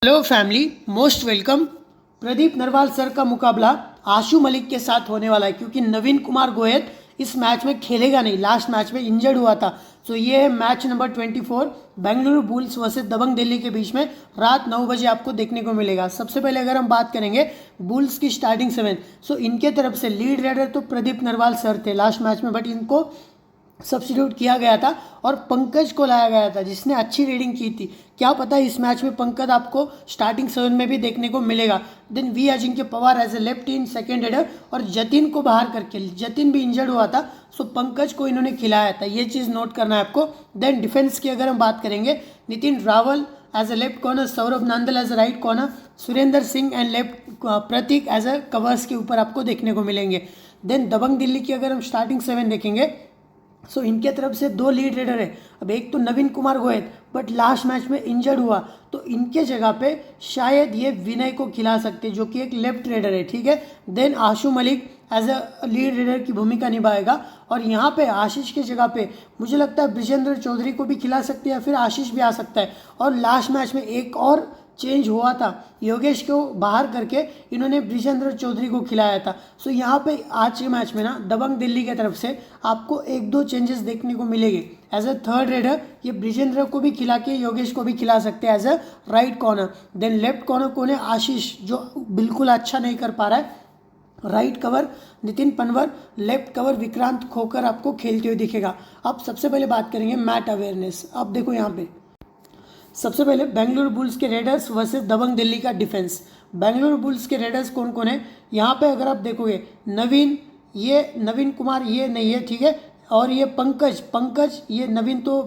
Hello family, most welcome. Pradeep Narwal sir का मुकाबला आशु मलिक के साथ होने वाला है क्योंकि नवीन कुमार गोयत इस मैच में खेलेगा नहीं। लास्ट मैच में इंजर्ड हुआ था। तो ये है match number 24 Bengaluru Bulls versus Dabang Delhi के बीच में रात 9 बजे आपको देखने को मिलेगा। सबसे पहले अगर हम बात करेंगे बुल्स की स्टार्टिंग 7, सो इनके तरफ से लीड रेडर तो प्रदीप नरवाल सर थे लास्ट मैच में, बट इनको सब्स्टिट्यूट किया गया था और पंकज को लाया गया था जिसने अच्छी रीडिंग की थी। क्या पता इस मैच में पंकज आपको स्टार्टिंग 7 में भी देखने को मिलेगा। Then we Ajinkya Pawar as a left in second header और जतिन को बाहर करके, जतिन भी इंजर्ड हुआ था, सो पंकज को इन्होंने खिलाया था। ये चीज़ नोट करना है आपको। देन डिफेंस की अगर हम बात करेंगे, Nitin Rawal as a left corner, Saurabh Nandal as a right corner, Surendra Singh and left Prateek as a covers के ऊपर आपको देखने को मिलेंगे। देन दबंग दिल्ली की अगर हम स्टार्टिंग 7 देखेंगे, सो इनके तरफ से दो लीड रेडर है। अब एक तो Naveen Kumar Goyat, but last match में इंजर्ड हुआ, तो इनके जगह पे शायद ये विनय को खिला सकते जो कि एक लेफ्ट रेडर है, ठीक है। Then Ashu Malik as a lead raider की भूमिका निभाएगा और यहाँ पे आशीष की जगह पे मुझे लगता है ब्रिजेंद्र चौधरी को भी खिला सकते हैं या फिर आशीष भी आ सकता है। और लास्ट मैच में एक और चेंज हुआ था, योगेश को बाहर करके इन्होंने ब्रिजेंद्र चौधरी को खिलाया था। सो यहाँ पे आज के मैच में ना दबंग दिल्ली की तरफ से आपको एक दो चेंजेस देखने को मिलेंगे। एज अ थर्ड रेडर ये ब्रिजेंद्र को भी खिला के योगेश को भी खिला सकते हैं as a right corner. Then left corner कौन है? आशीष, जो बिल्कुल अच्छा नहीं कर पा रहा है। Right cover Nitin Panwar, left cover Vikrant Khokar आपको खेलते हुए दिखेगा। अब सबसे पहले बात करेंगे मैट अवेयरनेस। अब देखो यहाँ पे सबसे पहले बेंगलुरु बुल्स के रेडर्स वर्सेस दबंग दिल्ली का डिफेंस। बेंगलुरु बुल्स के रेडर्स कौन कौन है यहाँ पे अगर आप देखोगे, नवीन, ये नवीन कुमार ये नहीं है, ठीक है, और ये पंकज ये नवीन तो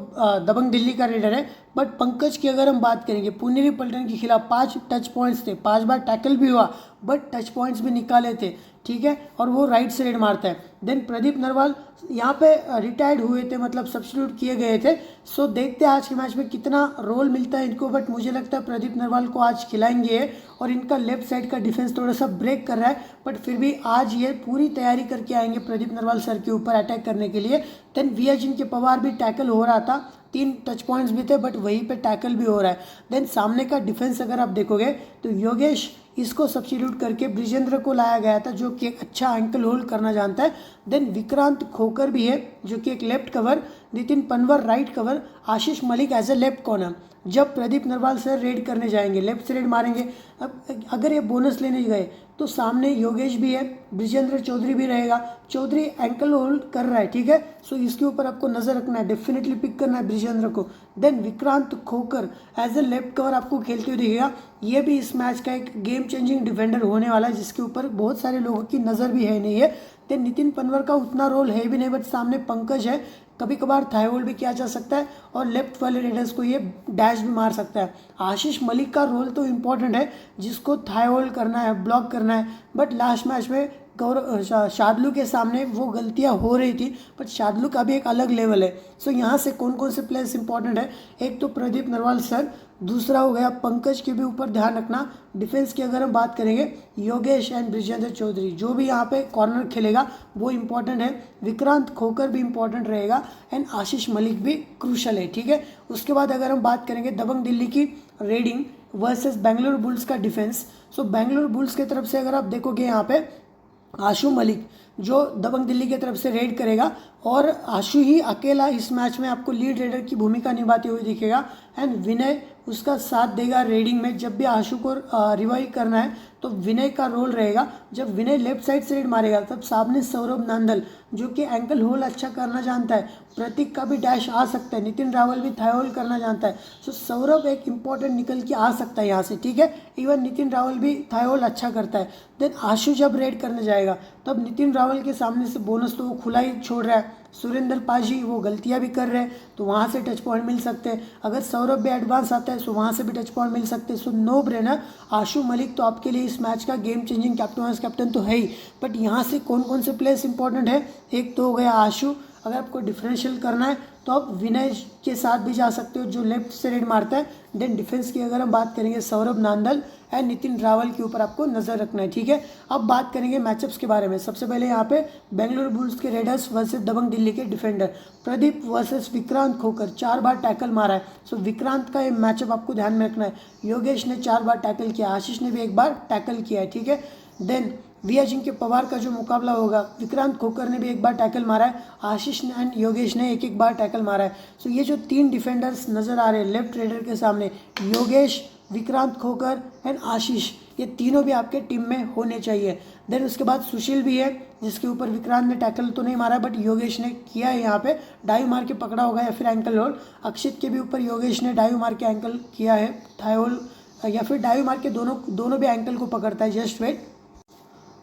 दबंग दिल्ली का रेडर है, बट पंकज की अगर हम बात करेंगे, पुनेरी पल्टन के खिलाफ 5 टच पॉइंट्स थे, 5 बार टैकल भी हुआ, बट टच पॉइंट्स भी निकाले थे, ठीक है, और वो राइट से रेड मारता है। देन प्रदीप नरवाल यहाँ पे रिटायर्ड हुए थे, मतलब सब्स्टिट्यूट किए गए थे। सो देखते हैं आज के मैच में कितना रोल मिलता है इनको, बट मुझे लगता है प्रदीप नरवाल को आज खिलाएंगे। और इनका लेफ्ट साइड का डिफेंस थोड़ा सा ब्रेक कर रहा है, बट फिर भी आज ये पूरी तैयारी करके आएंगे प्रदीप नरवाल सर के ऊपर अटैक करने के लिए। देन वी अजिंक्य पवार भी टैकल हो रहा था, 3 टच पॉइंट्स भी थे, बट वहीं पे टैकल भी हो रहा है। देन सामने का डिफेंस अगर आप देखोगे तो योगेश इसको सब्स्टिट्यूट करके ब्रिजेंद्र को लाया गया था जो कि एक अच्छा एंकल होल्ड करना जानता है। देन विक्रांत खोकर भी है जो कि एक left cover, Nitin Panwar right cover, Ashish Malik as a left corner. जब प्रदीप नरवाल सर रेड करने जाएंगे, लेफ्ट से रेड मारेंगे। अब अगर ये बोनस लेने गए तो सामने योगेश भी है, ब्रिजेंद्र चौधरी भी रहेगा। चौधरी एंकल होल्ड कर रहा है, ठीक है, सो इसके ऊपर आपको नज़र रखना है, डेफिनेटली पिक करना है ब्रिजेंद्र को। Then Vikrant Khokar as a left cover आपको खेलते हुए दिखेगा। ये भी इस मैच का एक गेम चेंजिंग डिफेंडर होने वाला है जिसके ऊपर बहुत सारे लोगों की नज़र भी है नहीं है। देन नितिन पनवर का उतना रोल है भी नहीं, बट सामने पंकज है, कभी कभार थाई होल्ड भी किया जा सकता है और लेफ्ट वाले रेडर्स को ये डैश भी मार सकता है। आशीष मलिक का रोल तो इम्पॉर्टेंट है, जिसको थाई होल्ड करना है, ब्लॉक करना है, बट लास्ट मैच में शादलू के सामने वो गलतियां हो रही थी, बट शादलू का भी एक अलग लेवल है। सो यहाँ से कौन कौन से प्लेयर्स इंपॉर्टेंट है, एक तो प्रदीप नरवाल सर, दूसरा हो गया पंकज के भी ऊपर ध्यान रखना। डिफेंस की अगर हम बात करेंगे, योगेश एंड ब्रिजेंद्र चौधरी जो भी यहाँ पे कॉर्नर खेलेगा वो इंपॉर्टेंट है। विक्रांत खोकर भी इंपॉर्टेंट रहेगा एंड आशीष मलिक भी क्रूशल है, ठीक है। उसके बाद अगर हम बात करेंगे दबंग दिल्ली की रेडिंग वर्सेस बेंगलुरु बुल्स का डिफेंस। सो बेंगलुरु बुल्स की तरफ से अगर आप देखोगे यहाँ पे आशु मलिक जो दबंग दिल्ली की तरफ से रेड करेगा और आशु ही अकेला इस मैच में आपको लीड रेडर की भूमिका निभाते हुए दिखेगा एंड विनय उसका साथ देगा रेडिंग में। जब भी आशु को रिवाइव करना है तो विनय का रोल रहेगा। जब विनय लेफ्ट साइड से रेड मारेगा तब सामने सौरभ नांदल जो कि एंकल होल्ड अच्छा करना जानता है, प्रतीक का भी डैश आ सकता है, नितिन रावल भी थाई होल्ड करना जानता है। सो सौरभ एक इंपॉर्टेंट निकल के आ सकता है यहाँ से, ठीक है। इवन नितिन रावल भी थाई होल्ड अच्छा करता है। देन आशु जब रेड करने जाएगा तब नितिन रावल के सामने से बोनस तो वो खुला ही छोड़ रहा है, सुरेंद्र पाजी वो गलतियां भी कर रहे हैं तो वहाँ से टच पॉइंट मिल सकते हैं। अगर सौरभ भी एडवांस आता है तो वहाँ से भी टच पॉइंट मिल सकते हैं। सो नो ब्रेनर, आशु मलिक तो आपके लिए इस मैच का game changing captain vice captain तो है ही, बट यहाँ से कौन कौन से प्लेयर्स इंपॉर्टेंट है, एक तो हो गया आशु। अगर आपको डिफरेंशियल करना है तो आप विनय के साथ भी जा सकते हो जो लेफ्ट से रेड मारता है। देन डिफेंस की अगर हम बात करेंगे सौरभ नांदल एंड नितिन रावल के ऊपर आपको नज़र रखना है, ठीक है। अब बात करेंगे मैचअप्स के बारे में। सबसे पहले यहाँ पे बेंगलुरु बुल्स के रेडर्स वर्सेस दबंग दिल्ली के डिफेंडर प्रदीप वर्सेस विक्रांत खोकर 4 बार टैकल मारा है। सो विक्रांत का ये मैचअप आपको ध्यान में रखना है। योगेश ने 4 बार टैकल किया, आशीष ने भी 1 बार टैकल किया है, ठीक है। देन वी अजिंक्य पवार का जो मुकाबला होगा, विक्रांत खोकर ने भी 1 बार टैकल मारा है, आशीष ने एंड योगेश ने 1 बार टैकल मारा है। सो ये जो 3 डिफेंडर्स नज़र आ रहे हैं लेफ्ट रेडर के सामने, योगेश, विक्रांत खोकर एंड आशीष, ये तीनों भी आपके टीम में होने चाहिए। देन उसके बाद सुशील भी है जिसके ऊपर विक्रांत ने टैकल तो नहीं मारा बट योगेश ने किया है, यहाँ पे डाइव मार के पकड़ा होगा या फिर एंकल होल्ड। अक्षित के भी ऊपर योगेश ने डाइव मार के एंकल किया है, थाई होल्ड या फिर डाइव मार के दोनों भी एंकल को पकड़ता है, जस्ट वेट।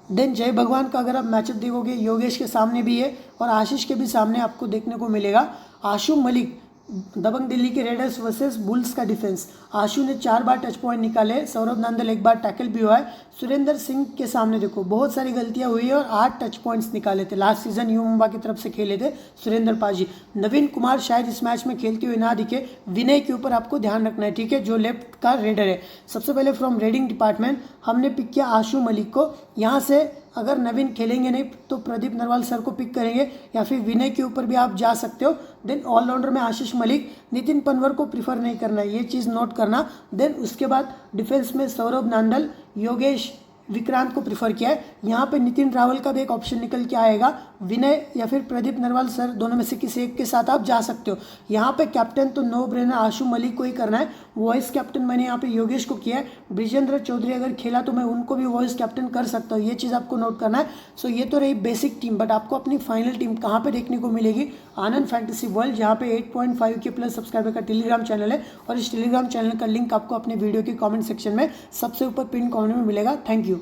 देन जय भगवान का अगर आप मैचअप देखोगे, योगेश के सामने भी है और आशीष के भी सामने आपको देखने को मिलेगा। आशु मलिक दबंग दिल्ली के रेडर्स वर्सेस बुल्स का डिफेंस, आशु ने 4 बार टच पॉइंट निकाले, सौरभ नांदल 1 बार टैकल भी हुआ है। सुरेंद्र सिंह के सामने देखो बहुत सारी गलतियां हुई है और 8 टच पॉइंट्स निकाले थे। लास्ट सीजन यू मुंबा की तरफ से खेले थे सुरेंद्र पाजी। नवीन कुमार शायद इस मैच में खेलते हुए ना दिखे। विनय के ऊपर आपको ध्यान रखना है, ठीक है, जो लेफ्ट का रेडर है। सबसे पहले फ्रॉम रेडिंग डिपार्टमेंट हमने पिक किया आशु मलिक को। यहाँ से अगर नवीन खेलेंगे नहीं तो प्रदीप नरवाल सर को पिक करेंगे या फिर विनय के ऊपर भी आप जा सकते हो। देन ऑलराउंडर में आशीष मलिक, नितिन पनवर को प्रीफर नहीं करना है, ये चीज़ नोट करना। देन उसके बाद डिफेंस में सौरभ नांदल, योगेश, विक्रांत को प्रीफर किया है। यहाँ पे नितिन रावल का भी एक ऑप्शन निकल के आएगा, विनय या फिर प्रदीप नरवाल सर दोनों में से किसी एक के साथ आप जा सकते हो। यहाँ पे कैप्टन तो नो ब्रेनर आशु मलिक को ही करना है। वॉइस कैप्टन मैंने यहाँ पे योगेश को किया है। ब्रिजेंद्र चौधरी अगर खेला तो मैं उनको भी वॉइस कैप्टन कर सकता हूँ, ये चीज़ आपको नोट करना है। सो ये तो रही बेसिक टीम, बट आपको अपनी फाइनल टीम कहाँ पर देखने को मिलेगी? आनंद फैंटेसी वर्ल्ड, जहाँ पे 8.5 के प्लस सब्सक्राइबर का टेलीग्राम चैनल है और इस टेलीग्राम चैनल का लिंक आपको अपने वीडियो के कॉमेंट सेक्शन में सबसे ऊपर पिन कॉर्नर में मिलेगा। Thank you.